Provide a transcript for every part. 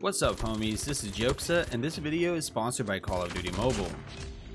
What's up, homies? This is Jokesta, and this video is sponsored by Call of Duty Mobile.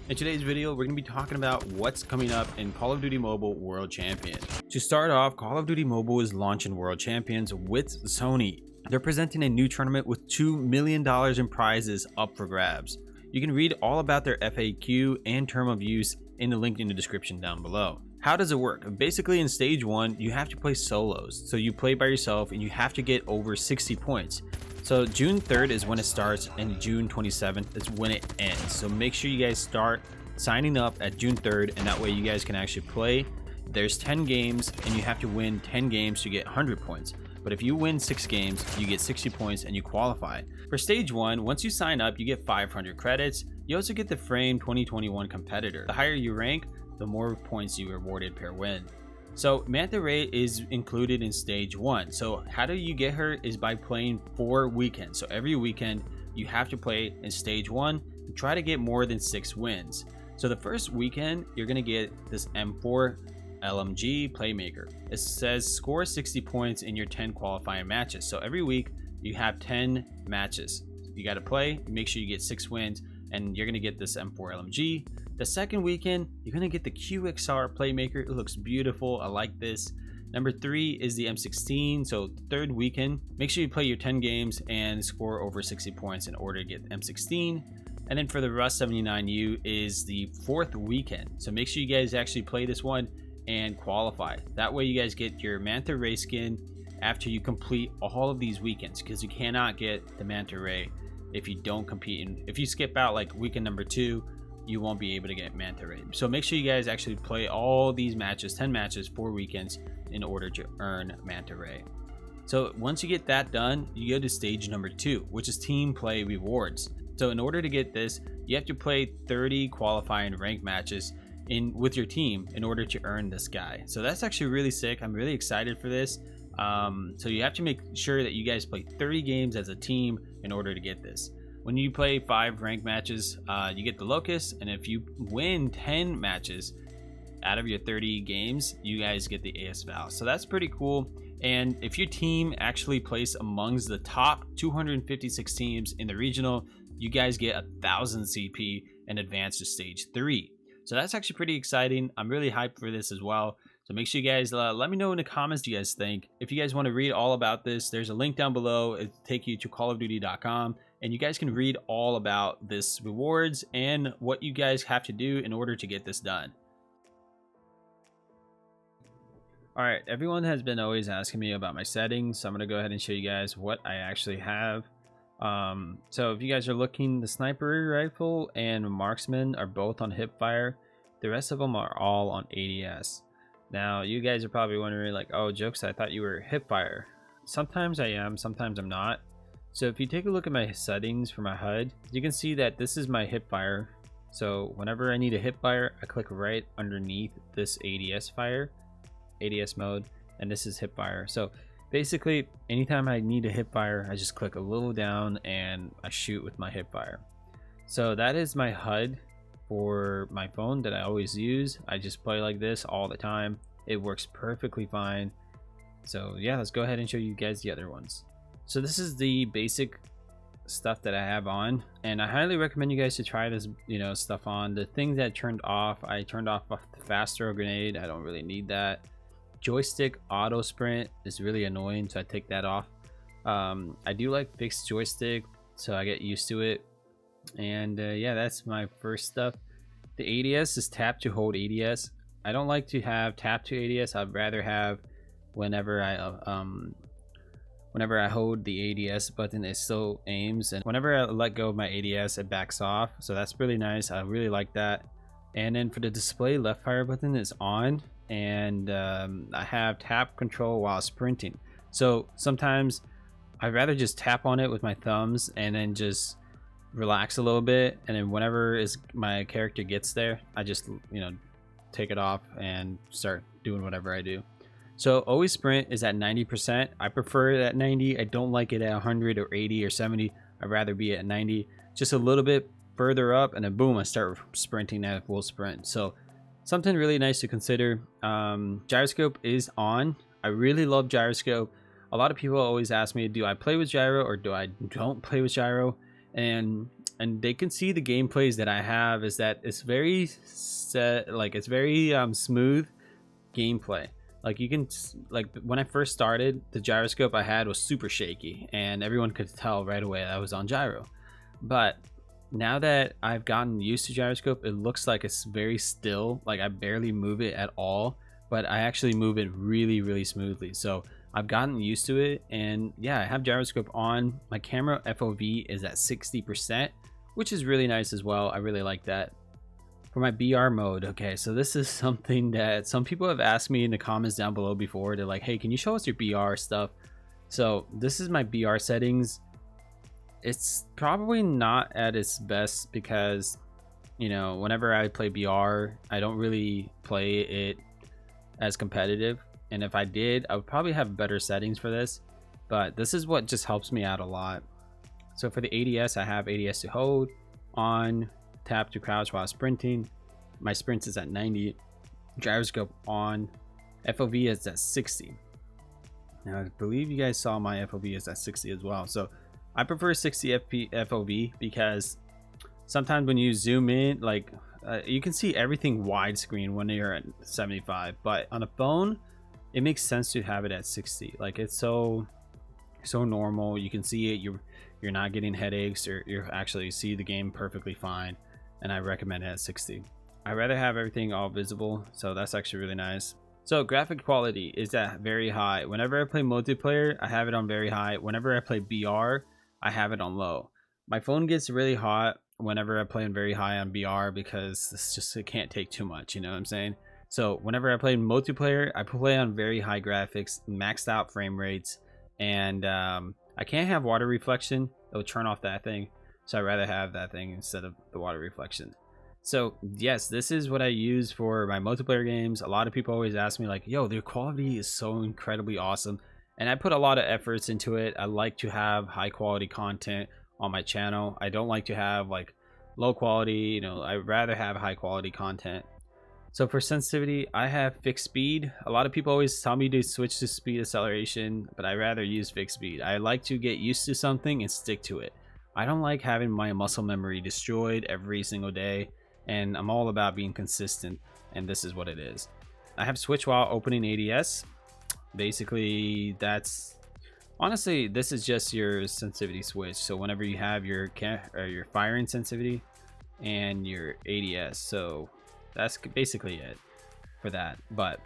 In today's video, we're going to be talking about what's coming up in Call of Duty Mobile World Champion. To start off, Call of Duty Mobile is launching World Champions with Sony. They're presenting a new tournament with $2 million in prizes up for grabs. You can read all about their FAQ and term of use in the link in the description down below. How does it work? Basically, in stage 1, you have to play solos. So you play by yourself and you have to get over 60 points. So June 3rd is when it starts and June 27th is when it ends. So make sure you guys start signing up at June 3rd, and that way you guys can actually play. There's 10 games and you have to win 10 games to get 100 points. But if you win 6 games, you get 60 points and you qualify. For stage 1, once you sign up, you get 500 credits. You also get the Frame 2021 competitor. The higher you rank, the more points you are awarded per win. So Manta Ray is included in stage 1. So how do you get her is by playing 4 weekends. So every weekend you have to play in stage 1 and try to get more than 6 wins. So the first weekend you're going to get this M4 LMG Playmaker. It says score 60 points in your 10 qualifying matches. So every week you have 10 matches. You got to play, make sure you get 6 wins, and you're going to get this M4 LMG. The second weekend, you're going to get the QXR Playmaker. It looks beautiful. I like this. Number 3 is the M16. So third weekend, make sure you play your 10 games and score over 60 points in order to get M16. And then for the Rust 79U is the 4th weekend. So make sure you guys actually play this one and qualify. That way you guys get your Manta Ray skin after you complete all of these weekends, because you cannot get the Manta Ray if you don't compete. And if you skip out like weekend number 2, you won't be able to get Manta Ray. So make sure you guys actually play all these matches, 10 matches, 4 weekends, in order to earn Manta Ray. So once you get that done, you go to stage number 2, which is team play rewards. So in order to get this, you have to play 30 qualifying rank matches with your team in order to earn this guy. So that's actually really sick. I'm really excited for this. So you have to make sure that you guys play 30 games as a team in order to get this. When you play 5 ranked matches, you get the Locust, and if you win 10 matches out of your 30 games, you guys get the AS Val. So that's pretty cool. And if your team actually plays amongst the top 256 teams in the regional, you guys get 1,000 CP and advance to stage 3. So that's actually pretty exciting. I'm really hyped for this as well. So make sure you guys let me know in the comments what you guys think. If you guys want to read all about this, there's a link down below. It'll take you to callofduty.com, and you guys can read all about this rewards and what you guys have to do in order to get this done. All right, everyone has been always asking me about my settings, so I'm going to go ahead and show you guys what I actually have. So if you guys are looking, the sniper rifle and marksman are both on hipfire. The rest of them are all on ADS. Now you guys are probably wondering like, oh, Jokes, I thought you were hipfire. Sometimes I am, sometimes I'm not. So if you take a look at my settings for my HUD, you can see that this is my hipfire. So whenever I need a hipfire, I click right underneath this ADS mode, and this is hipfire. So basically, anytime I need a hipfire, I just click a little down and I shoot with my hipfire. So that is my HUD for my phone that I always use. I just play like this all the time. It works perfectly fine. So yeah, let's go ahead and show you guys the other ones. So this is the basic stuff that I have on, and I highly recommend you guys to try this, stuff on. The things that I turned off the fast throw grenade. I don't really need that. Joystick auto sprint is really annoying, so I take that off. I do like fixed joystick, so I get used to it. And yeah, that's my first stuff. The ADS is tap to hold ADS. I don't like to have tap to ADS. I'd rather have whenever I hold the ADS button, it still aims, and whenever I let go of my ADS, it backs off. So that's really nice. I really like that. And then for the display, left fire button is on, and I have tap control while sprinting. So sometimes I'd rather just tap on it with my thumbs and then just relax a little bit, and then whenever my character gets there, I just take it off and start doing whatever I do. So always sprint is at 90%. I prefer it at 90. I don't like it at 100 or 80 or 70. I'd rather be at 90, just a little bit further up, and then boom, I start sprinting at full sprint. So something really nice to consider. Gyroscope is on. I really love gyroscope. a lot of people always ask me, do I play with gyro or do I don't play with gyro? And they can see the gameplays that I have is that it's very it's very smooth gameplay. Like you can, like when I first started, the gyroscope I had was super shaky and everyone could tell right away I was on gyro. But now that I've gotten used to gyroscope, it looks like it's very still, like I barely move it at all, but I actually move it really smoothly. So I've gotten used to it, and yeah, I have gyroscope on. My camera FOV is at 60%, which is really nice as well. I really like that. For my BR mode, okay, so this is something that some people have asked me in the comments down below before. They're like, hey, can you show us your BR stuff? So this is my BR settings. It's probably not at its best because, you know, whenever I play BR, I don't really play it as competitive. And if I did, I would probably have better settings for this. But this is what just helps me out a lot. So for the ADS, I have ADS to hold, on, tap to crouch while sprinting. My sprint is at 90. Gyroscope on. FOV is at 60. Now I believe you guys saw my FOV is at 60 as well. So I prefer 60 FOV because sometimes when you zoom in, like you can see everything widescreen when you're at 75, but on a phone it makes sense to have it at 60. Like it's so normal, you can see it, you're not getting headaches, or you actually see the game perfectly fine. And I recommend it at 60. I'd rather have everything all visible, so that's actually really nice. So graphic quality is at very high. Whenever I play multiplayer, I have it on very high. Whenever I play BR, I have it on low. My phone gets really hot whenever I play on very high on BR because it's just, it can't take too much, you know what I'm saying? So whenever I play multiplayer, I play on very high graphics, maxed out frame rates, and I can't have water reflection. It'll turn off that thing. So I'd rather have that thing instead of the water reflection. So yes, this is what I use for my multiplayer games. A lot of people always ask me like, yo, their quality is so incredibly awesome. And I put a lot of efforts into it. I like to have high quality content on my channel. I don't like to have like low quality, you know, I'd rather have high quality content. So for sensitivity, I have fixed speed. A lot of people always tell me to switch to speed acceleration, but I rather use fixed speed. I like to get used to something and stick to it. I don't like having my muscle memory destroyed every single day, and I'm all about being consistent, and this is what it is. I have switch while opening ADS. Basically, that's honestly, this is just your sensitivity switch. So whenever you have your firing sensitivity and your ADS, so that's basically it for that. But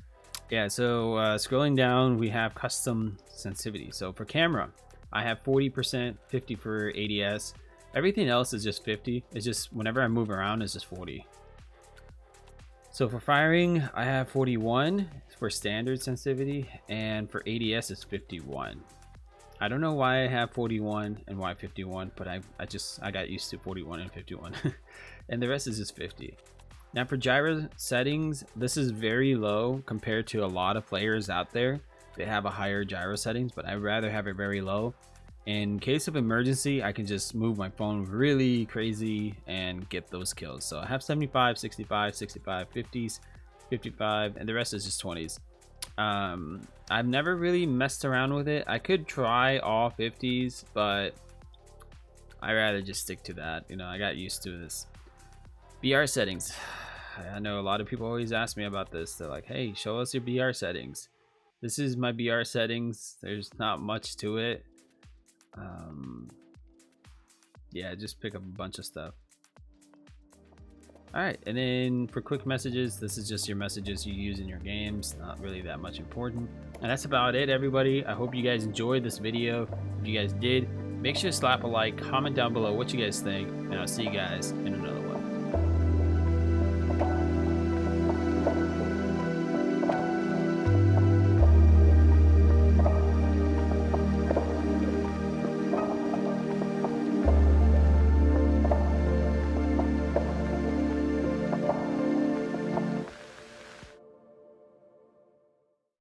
yeah, so scrolling down, we have custom sensitivity. So for camera, I have 40%, 50 for ADS. Everything else is just 50. It's just whenever I move around, it's just 40. So for firing, I have 41 for standard sensitivity, and for ADS it's 51. I don't know why I have 41 and why 51, but I got used to 41 and 51. And the rest is just 50. Now for gyro settings, this is very low compared to a lot of players out there. They have a higher gyro settings, but I'd rather have it very low. In case of emergency, I can just move my phone really crazy and get those kills. So I have 75, 65, 65, 50s, 55, and the rest is just 20s. I've never really messed around with it. I could try all 50s, but I'd rather just stick to that. You know, I got used to this. BR settings. I know a lot of people always ask me about this. They're like, hey, show us your BR settings. This is my BR settings. There's not much to it. Yeah, just pick up a bunch of stuff. All right, and then for quick messages, this is just your messages you use in your games. Not really that much important. And that's about it, everybody. I hope you guys enjoyed this video. If you guys did, make sure to slap a like, comment down below what you guys think, and I'll see you guys in another one.